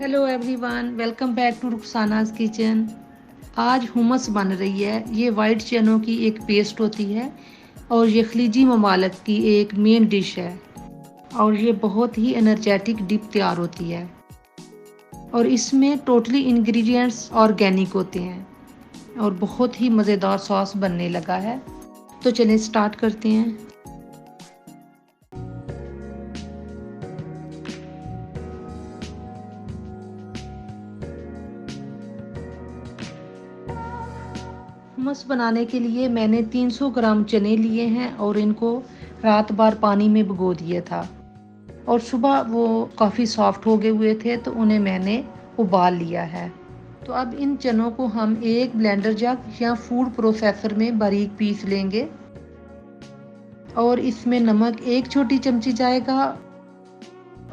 Hello everyone, welcome back to Rukhsana's kitchen. आज hummus बन रही है। ये वाइट चनों की एक पेस्ट होती है और ये खलीजी ममालिक की एक मेन डिश है और ये बहुत ही एनर्जेटिक डिप तैयार होती है और इसमें टोटली इंग्रेडिएंट्स ऑर्गेनिक होते हैं और बहुत ही मज़ेदार सॉस बनने लगा है। तो चलिए स्टार्ट करते हैं। हुमस बनाने के लिए मैंने 300 ग्राम चने लिए हैं और इनको रात भर पानी में भिगो दिया था और सुबह वो काफ़ी सॉफ्ट हो गए हुए थे तो उन्हें मैंने उबाल लिया है। तो अब इन चनों को हम एक ब्लेंडर जग या फूड प्रोसेसर में बारीक पीस लेंगे और इसमें नमक 1 छोटी चमची जाएगा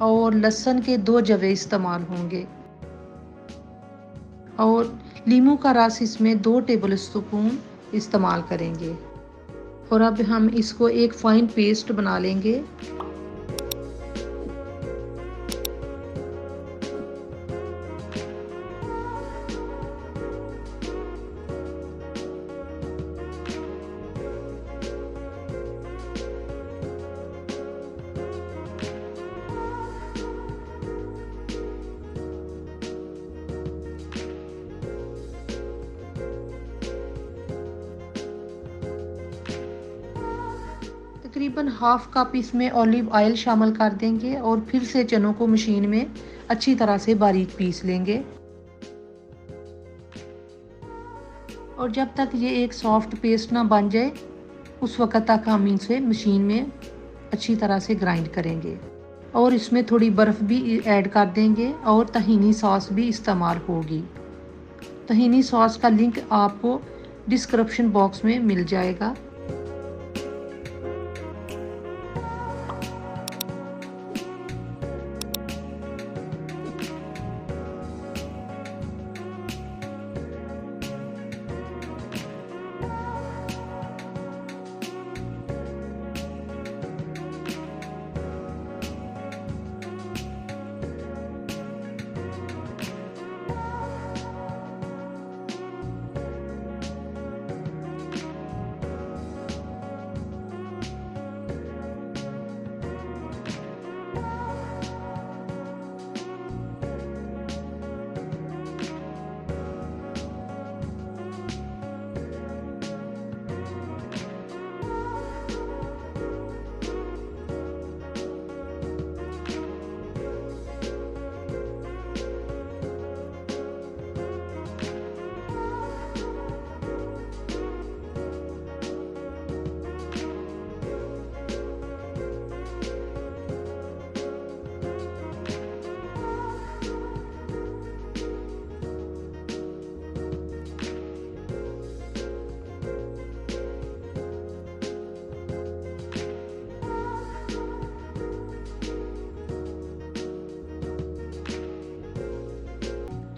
और लहसुन के 2 जवे इस्तेमाल होंगे और नींबू का रस इसमें 2 टेबल स्पून इस्तेमाल करेंगे और अब हम इसको एक फाइन पेस्ट बना लेंगे। तकरीबन हाफ कप इसमें ऑलिव ऑयल शामिल कर देंगे और फिर से चनों को मशीन में अच्छी तरह से बारीक पीस लेंगे और जब तक ये एक सॉफ्ट पेस्ट ना बन जाए उस वक्त तक हम इसे मशीन में अच्छी तरह से ग्राइंड करेंगे और इसमें थोड़ी बर्फ़ भी ऐड कर देंगे और तहीनी सॉस भी इस्तेमाल होगी। तहीनी सॉस का लिंक आपको डिस्क्रिप्शन बॉक्स में मिल जाएगा।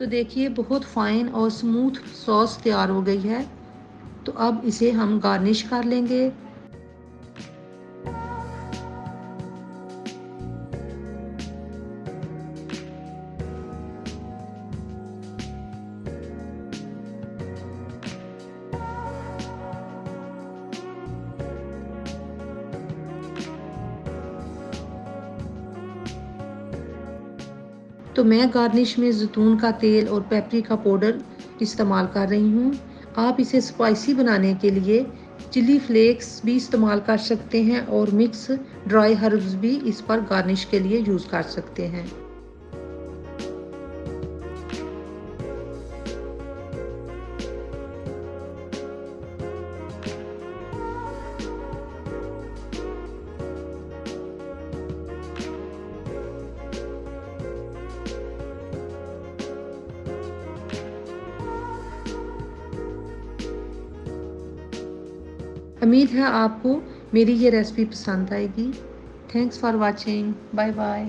तो देखिए बहुत फाइन और स्मूथ सॉस तैयार हो गई है। तो अब इसे हम गार्निश कर लेंगे। तो मैं गार्निश में ज़ैतून का तेल और पेपरिका पाउडर इस्तेमाल कर रही हूँ। आप इसे स्पाइसी बनाने के लिए चिली फ्लेक्स भी इस्तेमाल कर सकते हैं और मिक्स ड्राई हर्ब्स भी इस पर गार्निश के लिए यूज़ कर सकते हैं। उम्मीद है आपको मेरी ये रेसिपी पसंद आएगी। Thanks for watching. Bye bye.